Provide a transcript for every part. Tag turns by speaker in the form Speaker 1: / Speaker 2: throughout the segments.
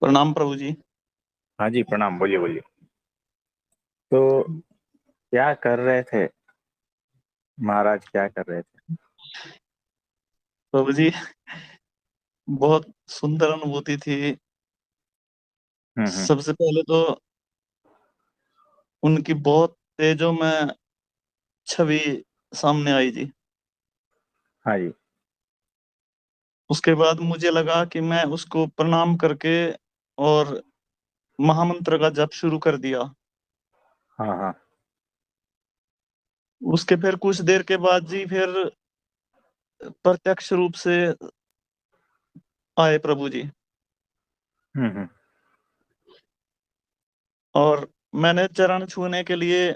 Speaker 1: प्रणाम प्रभु जी।
Speaker 2: हाँ जी, प्रणाम। बोलिए बोलिए। तो क्या कर रहे थे महाराज, क्या कर रहे थे?
Speaker 1: प्रभु जी, बहुत सुंदर अनुभूति थी।
Speaker 2: हम्म।
Speaker 1: सबसे पहले तो उनकी बहुत तेजों में छवि सामने आई जी।
Speaker 2: हाँ जी।
Speaker 1: उसके बाद मुझे लगा कि मैं उसको प्रणाम करके और महामंत्र का जप शुरू कर दिया।
Speaker 2: हाँ हाँ।
Speaker 1: उसके फिर कुछ देर के बाद जी फिर प्रत्यक्ष रूप से आए प्रभु जी।
Speaker 2: हम्म।
Speaker 1: और मैंने चरण छूने के लिए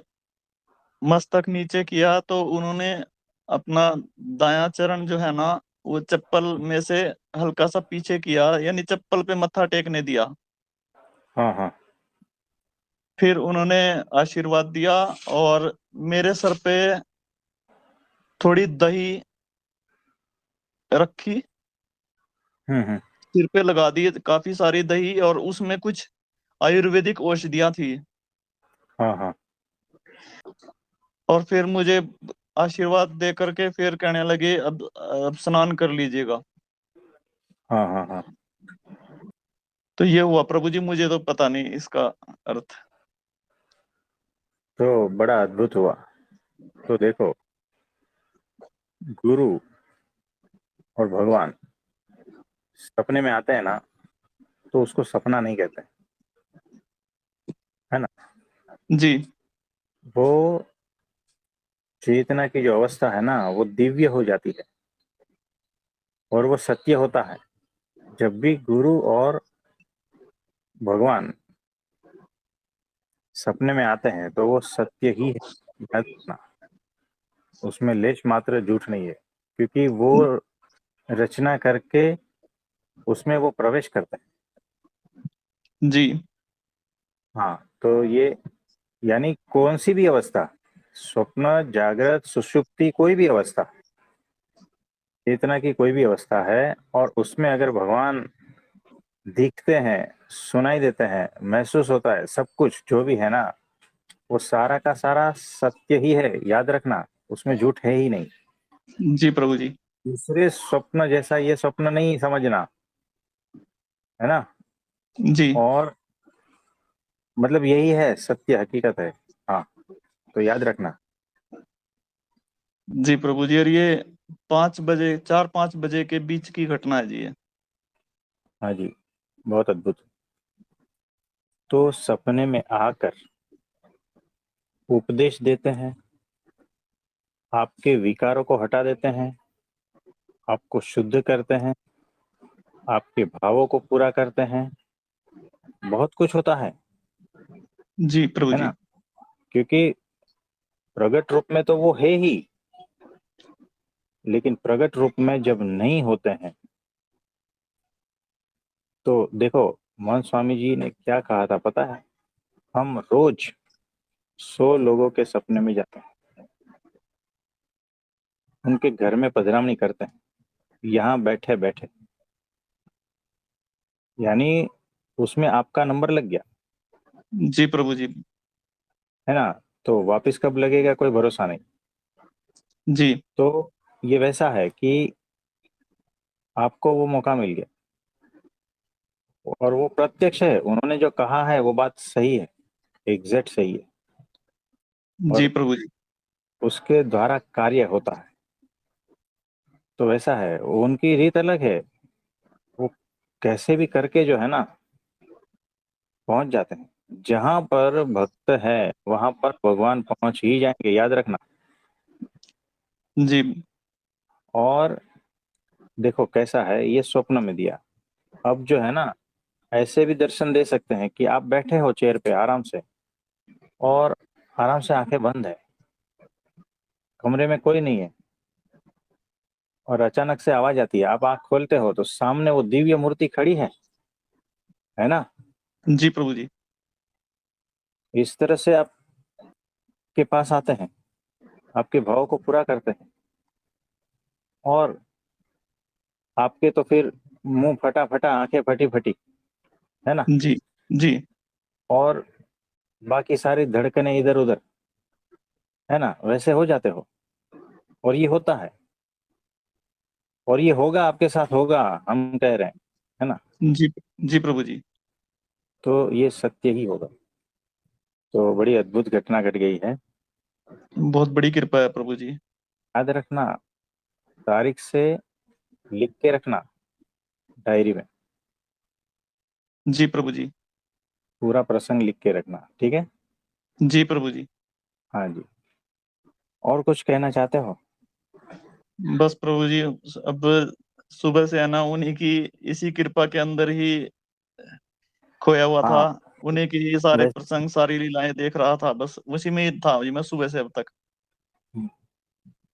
Speaker 1: मस्तक नीचे किया तो उन्होंने अपना दायां चरण जो है ना, वो चप्पल में से हल्का सा पीछे किया, यानी चप्पल पे मत्था टेकने दिया।
Speaker 2: हाँ हाँ।
Speaker 1: फिर उन्होंने आशीर्वाद दिया और मेरे सर पे थोड़ी दही रखी,
Speaker 2: हम्म।
Speaker 1: सिर पे लगा दी काफी सारी दही, और उसमें कुछ आयुर्वेदिक औषधियां थी।
Speaker 2: हाँ हाँ।
Speaker 1: और फिर मुझे आशीर्वाद दे करके फिर कहने लगे, अब स्नान कर लीजिएगा।
Speaker 2: हाँ हाँ। हाँ।
Speaker 1: तो ये हुआ प्रभु जी, मुझे तो पता नहीं इसका अर्थ।
Speaker 2: तो बड़ा अद्भुत हुआ। तो देखो, गुरु और भगवान सपने में आते हैं ना, तो उसको सपना नहीं कहते, है ना।
Speaker 1: जी।
Speaker 2: वो चेतना की जो अवस्था है ना, वो दिव्य हो जाती है और वो सत्य होता है। जब भी गुरु और भगवान सपने में आते हैं तो वो सत्य ही है, याद रखना। उसमें लेश मात्र झूठ नहीं है, क्योंकि वो रचना करके उसमें वो प्रवेश करते हैं।
Speaker 1: जी।
Speaker 2: हाँ, तो ये यानी कौन सी भी अवस्था, स्वप्न, जागृत, सुषुप्ति, कोई भी अवस्था, चेतना की कोई भी अवस्था है, और उसमें अगर भगवान दिखते हैं, सुनाई देते हैं, महसूस होता है, सब कुछ जो भी है ना, वो सारा का सारा सत्य ही है, याद रखना। उसमें झूठ है ही नहीं।
Speaker 1: जी प्रभु जी।
Speaker 2: दूसरे स्वप्न जैसा ये स्वप्न नहीं समझना, है ना।
Speaker 1: जी।
Speaker 2: और मतलब यही है, सत्य हकीकत है। हाँ, तो याद रखना।
Speaker 1: जी प्रभु जी, और ये 5 बजे, 4-5 बजे के बीच की घटना है जी ये।
Speaker 2: हाँ जी, बहुत अद्भुत। तो सपने में आकर उपदेश देते हैं, आपके विकारों को हटा देते हैं, आपको शुद्ध करते हैं, आपके भावों को पूरा करते हैं। बहुत कुछ होता
Speaker 1: जी प्रभु
Speaker 2: है
Speaker 1: जी।
Speaker 2: ना। क्योंकि प्रगट रूप में तो वो है ही, लेकिन प्रगट रूप में जब नहीं होते हैं तो देखो, मोहन स्वामी जी ने क्या कहा था पता है? हम रोज 100 लोगों के सपने में जाते हैं, उनके घर में पधरामनी करते हैं, यहाँ बैठे बैठे। यानी उसमें आपका नंबर लग गया,
Speaker 1: जी प्रभु जी।
Speaker 2: है ना। तो वापस कब लगेगा कोई भरोसा नहीं।
Speaker 1: जी।
Speaker 2: तो ये वैसा है कि आपको वो मौका मिल गया, और वो प्रत्यक्ष है, उन्होंने जो कहा है वो बात सही है, एग्जैक्ट सही है।
Speaker 1: जी
Speaker 2: और
Speaker 1: प्रभु जी।
Speaker 2: उसके द्वारा कार्य होता है। तो वैसा है, उनकी रीत अलग है। वो कैसे भी करके जो है ना, पहुंच जाते हैं। जहां पर भक्त है वहां पर भगवान पहुंच ही जाएंगे, याद रखना।
Speaker 1: जी।
Speaker 2: और देखो कैसा है, ये स्वप्न में दिया। अब जो है ना, ऐसे भी दर्शन दे सकते हैं कि आप बैठे हो चेयर पे आराम से, और आराम से आंखें बंद है, कमरे में कोई नहीं है, और अचानक से आवाज आती है, आप आंख खोलते हो तो सामने वो दिव्य मूर्ति खड़ी है ना।
Speaker 1: जी प्रभु जी।
Speaker 2: इस तरह से आपके पास आते हैं, आपके भाव को पूरा करते हैं, और आपके तो फिर मुंह फटा फटा, आंखें फटी फटी, है ना।
Speaker 1: जी जी
Speaker 2: और बाकी सारी धड़कनें इधर उधर, है ना, वैसे हो जाते हो। और ये होता है, और ये होगा, आपके साथ होगा, हम कह रहे हैं, है ना।
Speaker 1: जी जी प्रभु जी।
Speaker 2: तो ये सत्य ही होगा। तो बड़ी अद्भुत घटना घट गई है।
Speaker 1: बहुत बड़ी कृपा है प्रभु जी।
Speaker 2: याद रखना, तारीख से लिख के रखना डायरी में,
Speaker 1: जी प्रभु जी।
Speaker 2: पूरा प्रसंग लिख के रखना, ठीक है।
Speaker 1: जी प्रभु जी।
Speaker 2: हाँ जी। और कुछ कहना चाहते हो?
Speaker 1: बस प्रभु जी, अब सुबह से है ना उन्हीं की, इसी कृपा के अंदर ही खोया हुआ था।
Speaker 2: हाँ।
Speaker 1: उन्हीं की ये सारे
Speaker 2: वैसे
Speaker 1: प्रसंग, सारी लीलाएं देख रहा था, बस उसी में ही था जी मैं सुबह से अब तक।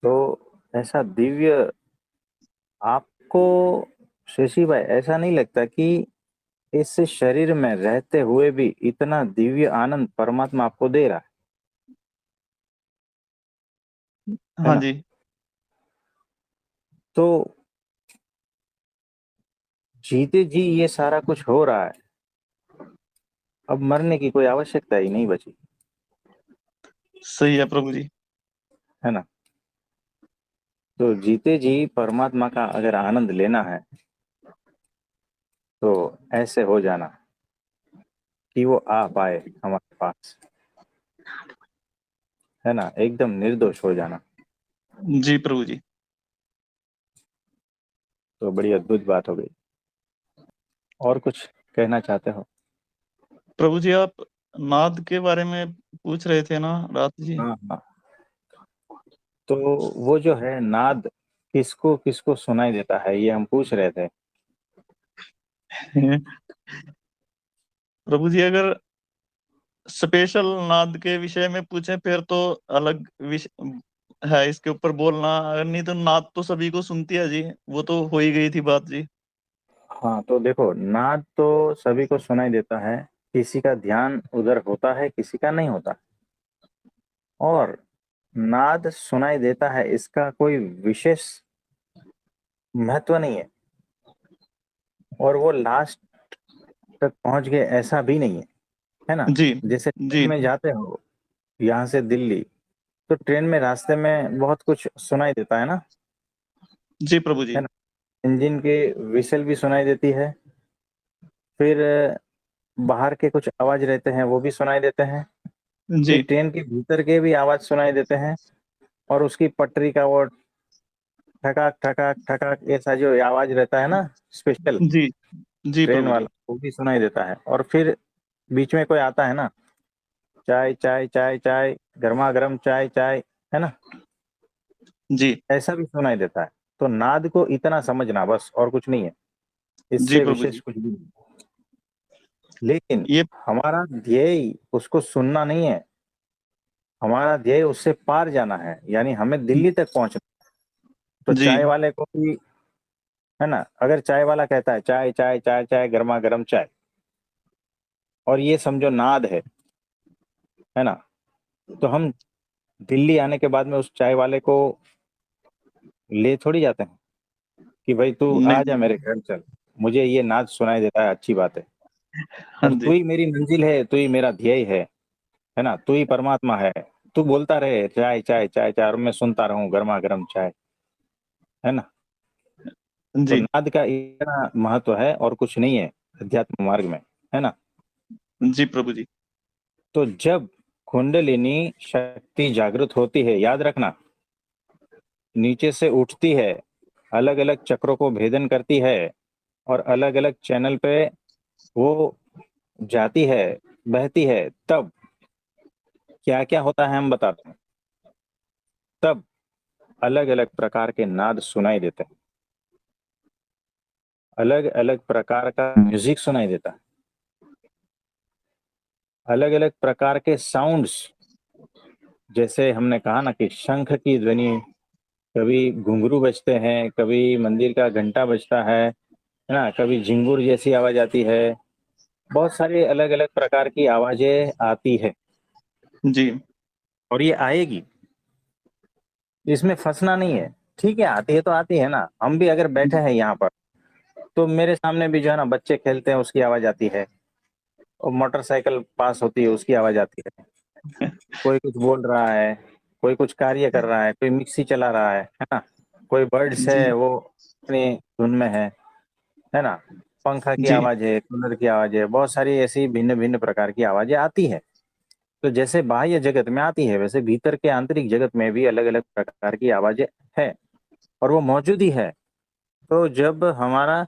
Speaker 2: तो ऐसा दिव्य आपको, शशि भाई, ऐसा नहीं लगता कि इस शरीर में रहते हुए भी इतना दिव्य आनंद परमात्मा आपको दे रहा है
Speaker 1: हाँ
Speaker 2: ना।
Speaker 1: जी।
Speaker 2: तो जीते जी ये सारा कुछ हो रहा है, अब मरने की कोई आवश्यकता ही नहीं बची,
Speaker 1: सही है प्रभु जी।
Speaker 2: है ना। तो जीते जी परमात्मा का अगर आनंद लेना है, तो ऐसे हो जाना कि वो आ पाए हमारे पास, है ना, एकदम निर्दोष हो जाना।
Speaker 1: जी प्रभु जी।
Speaker 2: तो बड़ी अद्भुत बात हो गई। और कुछ कहना चाहते हो?
Speaker 1: प्रभु जी, आप नाद के बारे में पूछ रहे थे ना रात जी।
Speaker 2: हाँ हाँ। तो वो जो है नाद, किसको किसको सुनाई देता है, ये हम पूछ रहे थे।
Speaker 1: प्रभु जी, अगर स्पेशल नाद के विषय में पूछे फिर तो अलग विषय है इसके ऊपर बोलना, अगर नहीं तो नाद तो सभी को सुनती है जी, वो तो हो ही गई थी बात जी।
Speaker 2: हाँ, तो देखो, नाद तो सभी को सुनाई देता है, किसी का ध्यान उधर होता है, किसी का नहीं होता। और नाद सुनाई देता है, इसका कोई विशेष महत्व नहीं है, और वो लास्ट तक पहुंच गए ऐसा भी नहीं है ना।
Speaker 1: जी
Speaker 2: जैसे
Speaker 1: जी
Speaker 2: ट्रेन में जाते हो यहाँ से दिल्ली, तो ट्रेन में रास्ते में बहुत कुछ सुनाई देता
Speaker 1: जी प्रभु जी।
Speaker 2: है ना। इंजन के विसल भी सुनाई देती है, फिर बाहर के कुछ आवाज रहते हैं वो भी सुनाई देते हैं, फिर
Speaker 1: जी
Speaker 2: ट्रेन के भीतर के भी आवाज सुनाई देते हैं, और उसकी पटरी का वो ठकाक ठकाक ठकाक ऐसा जो आवाज रहता है ना, स्पेशल
Speaker 1: जी जी
Speaker 2: ट्रेन
Speaker 1: प्रभु जी।
Speaker 2: वाला, वो भी सुनाई देता है। और फिर बीच में कोई आता है ना, चाय चाय चाय चाय, गर्मा गर्म चाय चाय, है ना,
Speaker 1: जी
Speaker 2: ऐसा भी सुनाई देता है। तो नाद को इतना समझना बस, और कुछ नहीं है,
Speaker 1: जी
Speaker 2: इससे
Speaker 1: प्रभु
Speaker 2: विशेष
Speaker 1: जी।
Speaker 2: कुछ भी नहीं। लेकिन
Speaker 1: ये
Speaker 2: हमारा ध्येय उसको सुनना नहीं है, हमारा ध्येय उससे पार जाना है, यानी हमें दिल्ली तक पहुंचना। तो
Speaker 1: जी
Speaker 2: चाय वाले को भी, है ना, अगर चाय वाला कहता है चाय चाय चाय चाय, गर्मा गर्म चाय, और ये समझो नाद है ना, तो हम दिल्ली आने के बाद में उस चाय वाले को ले थोड़ी जाते हैं कि भाई तू आ जा
Speaker 1: नहीं।
Speaker 2: मेरे घर चल, मुझे ये नाद सुनाई देता है, अच्छी बात है,
Speaker 1: हाँ
Speaker 2: और तू
Speaker 1: जी।
Speaker 2: ही मेरी मंजिल है, तू ही मेरा ध्येय है ना, तू ही परमात्मा है, तू बोलता रहे चाय चाय चाय चाय, और मैं सुनता रहूं गर्मा गर्म चाय, है ना। तो
Speaker 1: जी
Speaker 2: नाद का इतना महत्व है, और कुछ नहीं है अध्यात्म मार्ग में, है ना।
Speaker 1: जी प्रभु जी।
Speaker 2: तो जब कुंडलिनी शक्ति जागृत होती है, याद रखना, नीचे से उठती है, अलग अलग चक्रों को भेदन करती है, और अलग अलग चैनल पे वो जाती है, बहती है, तब क्या क्या होता है हम बताते हैं। तब अलग अलग प्रकार के नाद सुनाई देते हैं, अलग अलग प्रकार का म्यूजिक सुनाई देता है, अलग अलग प्रकार के साउंड्स, जैसे हमने कहा ना कि शंख की ध्वनि, कभी घुंघरू बजते हैं, कभी मंदिर का घंटा बजता है ना, कभी झिंगुर जैसी आवाज आती है, बहुत सारी अलग अलग प्रकार की आवाजें आती है,
Speaker 1: जी
Speaker 2: और ये आएगी, इसमें फंसना नहीं है। ठीक है, आती है तो आती है ना, हम भी अगर बैठे हैं यहाँ पर, तो मेरे सामने भी जो है ना बच्चे खेलते हैं, उसकी आवाज आती है, और मोटरसाइकिल पास होती है उसकी आवाज आती है, कोई कुछ बोल रहा है, कोई कुछ कार्य कर रहा है, कोई मिक्सी चला रहा है ना, कोई बर्ड्स
Speaker 1: जी
Speaker 2: है वो अपनी धुन में है ना, पंखा की
Speaker 1: जी
Speaker 2: आवाज है, कूलर की आवाज है, बहुत सारी ऐसी भिन्न भिन्न प्रकार की आवाजें आती है। तो जैसे बाह्य जगत में आती है वैसे भीतर के आंतरिक जगत में भी अलग अलग प्रकार की आवाजें है, और वो मौजूद ही है। तो जब हमारा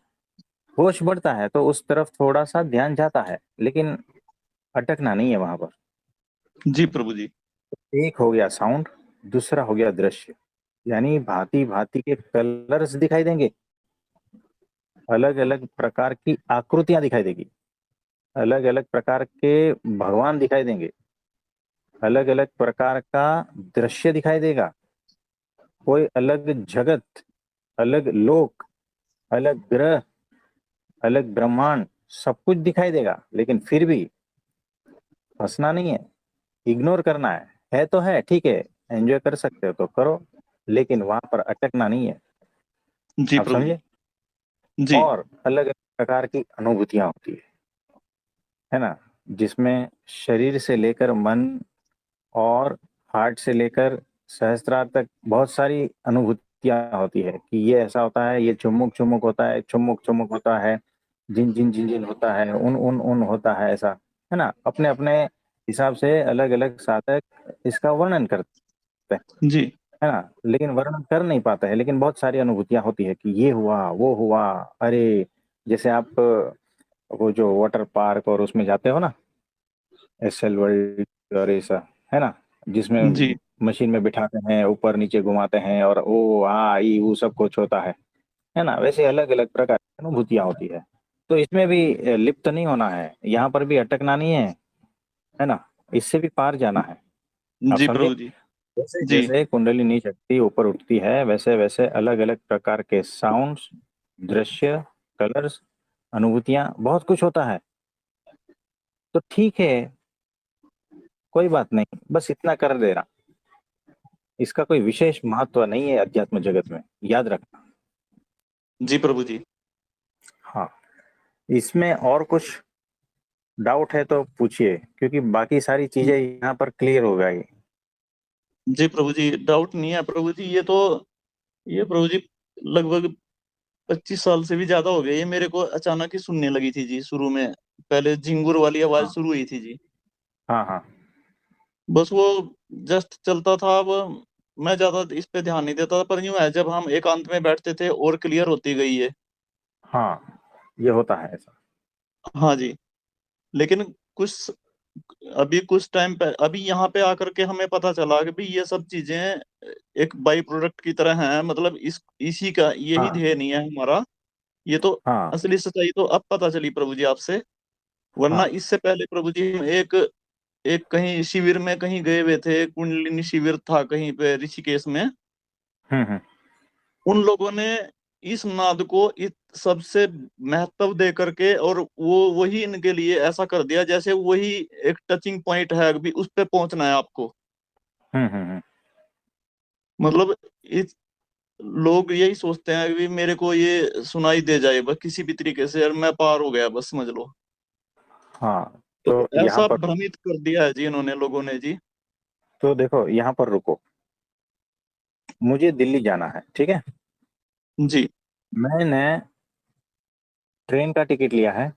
Speaker 2: होश बढ़ता है तो उस तरफ थोड़ा सा ध्यान जाता है, लेकिन अटकना नहीं है वहां पर।
Speaker 1: जी प्रभु जी।
Speaker 2: एक हो गया साउंड, दूसरा हो गया दृश्य, यानी भांति भांति के कलर्स दिखाई देंगे, अलग अलग प्रकार की आकृतियां दिखाई देगी, अलग अलग प्रकार के भगवान दिखाई देंगे, अलग अलग प्रकार का दृश्य दिखाई देगा, कोई अलग जगत, अलग लोक, अलग ग्रह, अलग ब्रह्मांड, सब कुछ दिखाई देगा। लेकिन फिर भी हंसना नहीं है, इग्नोर करना है तो है ठीक है, एंजॉय कर सकते हो तो करो, लेकिन वहां पर अटकना नहीं है।
Speaker 1: जी
Speaker 2: आप
Speaker 1: प्रभु जी।
Speaker 2: समझे।
Speaker 1: जी
Speaker 2: और अलग अलग प्रकार की अनुभूतियां होती है ना, जिसमें शरीर से लेकर मन और हार्ट से लेकर सहस्त्रार तक बहुत सारी अनुभूतियां होती है कि ये ऐसा होता है, ये चुमुक चुमुक होता है, चुमुक चुमुक होता है, जिन जिन जिन जिन होता है, उन उन उन होता है, ऐसा है ना। अपने अपने हिसाब से अलग अलग साधक इसका वर्णन करते हैं,
Speaker 1: जी
Speaker 2: है ना, लेकिन वर्णन कर नहीं पाता है। लेकिन बहुत सारी अनुभूतियां होती है कि ये हुआ वो हुआ। अरे जैसे आप वो जो वाटर पार्क और उसमें जाते हो ना, एसएल वर्ल्ड और ऐसा, है ना, जिसमें
Speaker 1: जी
Speaker 2: मशीन में बिठाते हैं, ऊपर नीचे घुमाते हैं और ओ आ ई वो सब कुछ होता है ना, वैसे अलग अलग प्रकार की अनुभूतियां होती है। तो इसमें भी लिप्त नहीं होना है, यहाँ पर भी अटकना नहीं है ना, इससे भी पार जाना है। आप
Speaker 1: जी
Speaker 2: समझे।
Speaker 1: प्रभु जी।
Speaker 2: जैसे
Speaker 1: जी
Speaker 2: जैसे कुंडलिनी शक्ति ऊपर उठती है वैसे वैसे अलग अलग प्रकार के साउंड्स, दृश्य, कलर्स, अनुभूतियां, बहुत कुछ होता है। तो ठीक है, कोई बात नहीं, बस इतना कर देना, इसका कोई विशेष महत्व नहीं है अध्यात्म जगत में, याद रखना।
Speaker 1: जी प्रभु जी।
Speaker 2: हाँ, इसमें और कुछ डाउट है तो पूछिए, क्योंकि बाकी सारी चीजें यहाँ पर क्लियर हो गई।
Speaker 1: जी प्रभु जी, डाउट नहीं है प्रभु जी। ये प्रभु जी लगभग 25 साल से भी ज्यादा हो गए ये मेरे को अचानक ही सुनने लगी थी जी शुरू में। पहले झिंगुर वाली आवाज
Speaker 2: हाँ
Speaker 1: शुरू हुई थी जी।
Speaker 2: हाँ हाँ
Speaker 1: बस वो जस्ट चलता था। अब मैं ज्यादा इस पे ध्यान नहीं देता था, पर यूं है जब हम एकांत में बैठते थे और क्लियर होती गई है।
Speaker 2: हाँ, ये होता है ऐसा।
Speaker 1: हाँ जी। लेकिन कुछ अभी कुछ टाइम पे अभी यहाँ पे आकर के हमें पता चला कि भी ये सब चीजें एक बाई प्रोडक्ट की तरह हैं। मतलब इसी का यही
Speaker 2: हाँ
Speaker 1: ध्येय नहीं है हमारा। ये तो
Speaker 2: हाँ
Speaker 1: असली सच्चाई तो अब पता चली प्रभु जी आपसे। वरना
Speaker 2: हाँ।
Speaker 1: इससे पहले प्रभु जी हम एक एक कहीं शिविर में कहीं गए हुए थे। कुंडलिनी शिविर था कहीं पे ऋषिकेश में।
Speaker 2: हम्म।
Speaker 1: उन लोगों ने इस नाद को इस सबसे महत्व दे करके और वो वही इनके लिए ऐसा कर दिया जैसे वही एक टचिंग पॉइंट है, अभी उस पे पहुंचना है आपको।
Speaker 2: हम्म। मतलब
Speaker 1: मतलब इस लोग यही सोचते हैं कि मेरे को ये सुनाई दे जाए बस किसी भी तरीके से और मैं पार हो गया बस समझ लो।
Speaker 2: हाँ,
Speaker 1: तो
Speaker 2: तो यहाँ
Speaker 1: ऐसा
Speaker 2: पर,
Speaker 1: भ्रमित कर दिया है जी इन्होंने लोगों ने जी।
Speaker 2: तो देखो यहाँ पर रुको, मुझे दिल्ली जाना है, ठीक है।
Speaker 1: जी
Speaker 2: मैंने ट्रेन का टिकट लिया है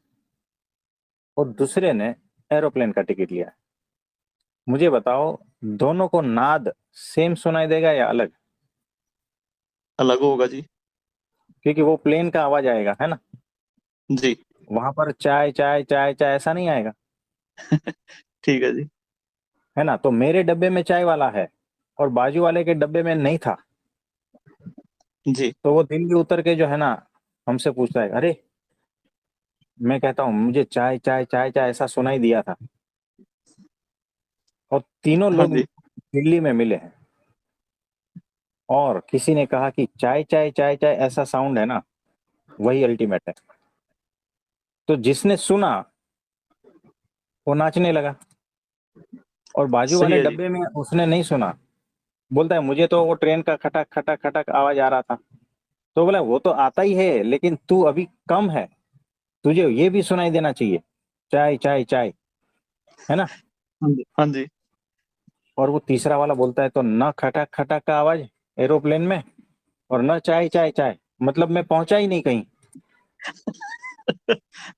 Speaker 2: और दूसरे ने एरोप्लेन का टिकट लिया है। मुझे बताओ, दोनों को नाद सेम सुनाई देगा या अलग।
Speaker 1: अलग होगा जी।
Speaker 2: क्योंकि वो प्लेन का आवाज आएगा, है ना,
Speaker 1: जी
Speaker 2: वहां पर चाय चाय चाय चाय ऐसा नहीं आएगा,
Speaker 1: ठीक है जी।
Speaker 2: है ना। तो मेरे डब्बे में चाय वाला है और बाजू वाले के डब्बे में नहीं था।
Speaker 1: जी
Speaker 2: तो वो दिल्ली उतर के जो है ना, हमसे पूछता है, अरे, मैं कहता हूँ मुझे चाय चाय चाय चाय ऐसा सुनाई दिया था। और तीनों
Speaker 1: हाँ
Speaker 2: लोग
Speaker 1: जी
Speaker 2: दिल्ली में मिले हैं, और किसी ने कहा कि चाय चाय चाय चाय ऐसा साउंड है ना, वही अल्टीमेट है। तो जिसने सुना वो नाचने लगा, और बाजू
Speaker 1: सही
Speaker 2: वाले
Speaker 1: है जी।
Speaker 2: डब्बे में उसने नहीं सुना। बोलता है मुझे तो वो ट्रेन का खटक खटक खटक आवाज आ रहा था। तो बोला वो तो आता ही है, लेकिन तू अभी कम है, तुझे ये भी सुनाई देना चाहिए। चाय चाय चाय, है ना।
Speaker 1: हाँ जी, हाँ जी।
Speaker 2: और वो तीसरा वाला बोलता है तो न खटक खटक का आवाज एरोप्लेन में, और न चाय चाय चाय, मतलब मैं पहुंचा ही नहीं कहीं।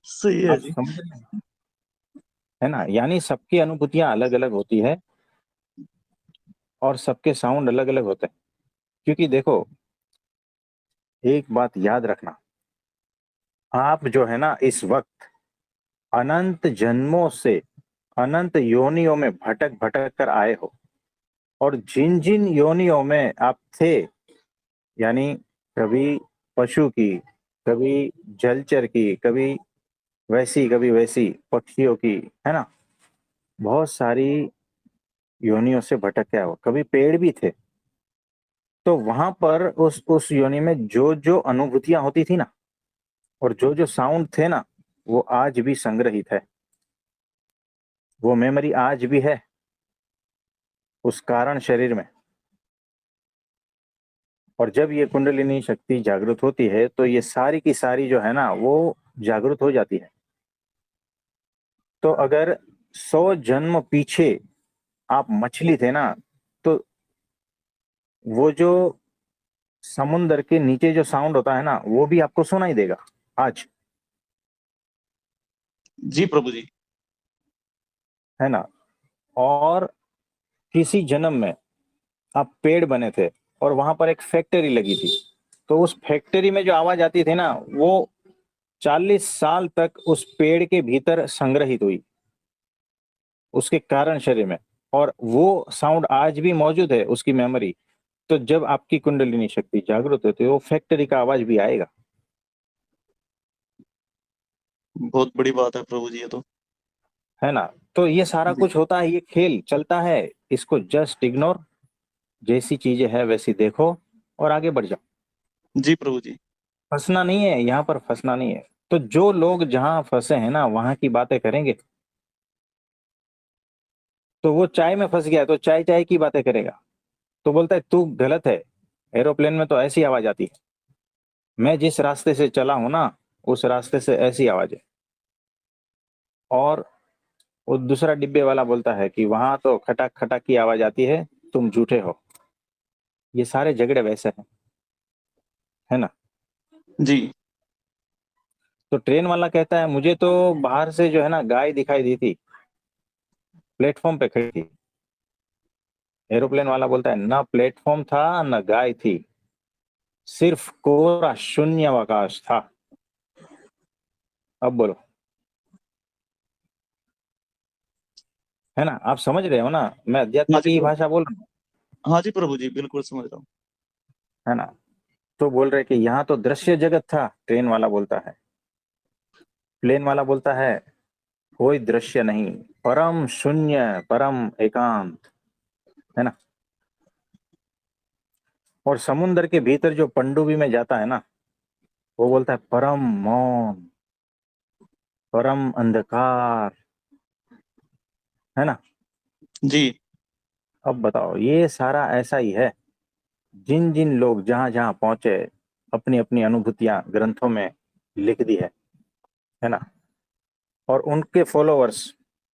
Speaker 1: सही है
Speaker 2: आप
Speaker 1: जी।
Speaker 2: समझ रहे हैं, है ना। यानी सबकी अनुभूतियां अलग अलग होती है और सबके साउंड अलग अलग होते हैं। क्योंकि देखो, एक बात याद रखना, आप जो है ना इस वक्त अनंत जन्मों से अनंत योनियों में भटक भटक कर आए हो, और जिन जिन योनियों में आप थे, यानी कभी पशु की, कभी जलचर की, कभी वैसी पक्षियों की, है ना, बहुत सारी योनियों से भटक के आओ, कभी पेड़ भी थे। तो वहां पर उस योनि में जो जो अनुभूतियां होती थी ना, और जो जो साउंड थे ना, वो आज भी संग्रहित है, वो मेमोरी आज भी है उस कारण शरीर में। और जब ये कुंडलिनी शक्ति जागृत होती है तो ये सारी की सारी जो है ना वो जागृत हो जाती है। तो अगर 100 जन्म पीछे आप मछली थे ना, तो वो जो समुंदर के नीचे जो साउंड होता है ना वो भी आपको सुनाई देगा आज,
Speaker 1: जी प्रभु जी।
Speaker 2: है ना। और किसी जन्म में आप पेड़ बने थे और वहां पर एक फैक्ट्री लगी थी, तो उस फैक्ट्री में जो आवाज आती थी ना वो 40 साल तक उस पेड़ के भीतर संग्रहित हुई, उसके कारण शरीर में। और वो साउंड आज भी मौजूद है, उसकी मेमोरी। तो जब आपकी कुंडलिनी शक्ति जागृत होती है, वो फैक्ट्री का आवाज भी आएगा।
Speaker 1: बहुत बड़ी बात है प्रभु जी, ये तो।
Speaker 2: है ना। तो ये सारा
Speaker 1: जी।
Speaker 2: कुछ होता है, ये खेल चलता है, इसको जस्ट इग्नोर, जैसी चीजें है वैसी देखो और आगे बढ़ जाओ।
Speaker 1: जी प्रभु जी।
Speaker 2: फंसना नहीं है यहाँ पर, फंसना नहीं है। तो जो लोग जहां फंसे हैं ना वहां की बातें करेंगे। तो वो चाय में फंस गया तो चाय चाय की बातें करेगा, तो बोलता है तू गलत है, एरोप्लेन में तो ऐसी आवाज आती है, मैं जिस रास्ते से चला हूं ना उस रास्ते से ऐसी आवाज है। और वो दूसरा डिब्बे वाला बोलता है कि वहां तो खटाक खटाक की आवाज आती है, तुम झूठे हो। ये सारे झगड़े वैसे हैं, है ना।
Speaker 1: जी।
Speaker 2: तो ट्रेन वाला कहता है मुझे तो बाहर से जो है ना गाय दिखाई दी थी, प्लेटफॉर्म पे खड़ी थी। एरोप्लेन वाला बोलता है ना प्लेटफॉर्म था ना गाय थी, सिर्फ कोरा शून्यावकाश था। अब बोलो, है ना। आप समझ रहे हो ना, मैं
Speaker 1: हाँ
Speaker 2: अध्यात्म
Speaker 1: जी
Speaker 2: की
Speaker 1: प्रभु।
Speaker 2: भाषा बोल रहा हूँ,
Speaker 1: हाँ जी प्रभु जी, बिल्कुल समझ रहा हूँ।
Speaker 2: है ना। तो बोल रहे कि यहाँ तो दृश्य जगत था, ट्रेन वाला बोलता है। प्लेन वाला बोलता है कोई दृश्य नहीं, परम शून्य, परम एकांत, है ना। और समुन्द्र के भीतर जो पनडुब्बी में जाता है ना, वो बोलता है परम मौन, परम अंधकार, है ना।
Speaker 1: जी।
Speaker 2: अब बताओ, ये सारा ऐसा ही है। जिन जिन लोग जहां जहां पहुंचे, अपनी अपनी अनुभूतियां ग्रंथों में लिख दी है ना। और उनके फॉलोअर्स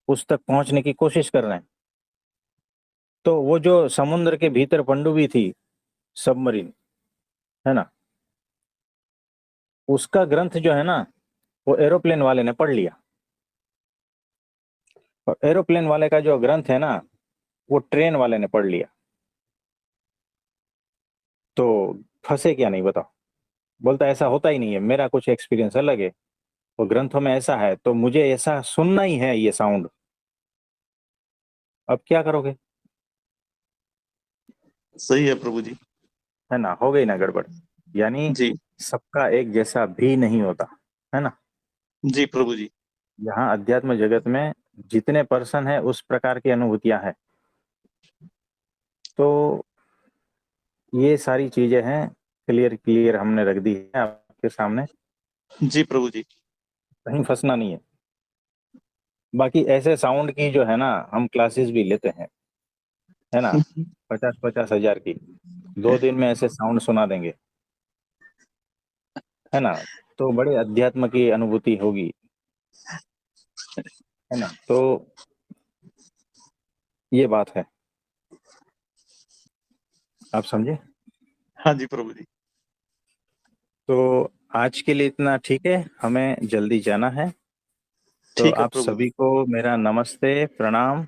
Speaker 2: उस तक पहुंचने की कोशिश कर रहे हैं। तो वो जो समुद्र के भीतर पनडुब्बी थी, सबमरीन, है ना, उसका ग्रंथ जो है ना वो एरोप्लेन वाले ने पढ़ लिया। और एरोप्लेन वाले का जो ग्रंथ है ना वो ट्रेन वाले ने पढ़ लिया। तो फंसे क्या नहीं बताओ। बोलता ऐसा होता ही नहीं है, मेरा कुछ एक्सपीरियंस अलग है, वो ग्रंथों में ऐसा है तो मुझे ऐसा सुनना ही है ये साउंड। अब क्या करोगे,
Speaker 1: सही है प्रभु जी।
Speaker 2: है ना। हो गई ना गड़बड़। यानी
Speaker 1: जी।
Speaker 2: सबका एक जैसा भी नहीं होता, है ना।
Speaker 1: जी प्रभु जी।
Speaker 2: यहाँ अध्यात्म जगत में जितने पर्सन है उस प्रकार की अनुभूतियां हैं। तो ये सारी चीजें हैं, क्लियर क्लियर हमने रख दी है आपके सामने।
Speaker 1: जी प्रभु जी।
Speaker 2: कहीं फंसना नहीं है। बाकी ऐसे साउंड की जो है ना हम क्लासेस भी लेते हैं, है ना। 50-50 हजार की 2 दिन में ऐसे साउंड सुना देंगे, है ना। तो बड़े अध्यात्म की अनुभूति होगी। है ना। तो ये बात है, आप समझे।
Speaker 1: हाँ जी प्रभु जी।
Speaker 2: तो आज के लिए इतना ठीक है, हमें जल्दी जाना है। तो
Speaker 1: ठीक है
Speaker 2: आप
Speaker 1: प्रभु जी।
Speaker 2: सभी को मेरा नमस्ते, प्रणाम।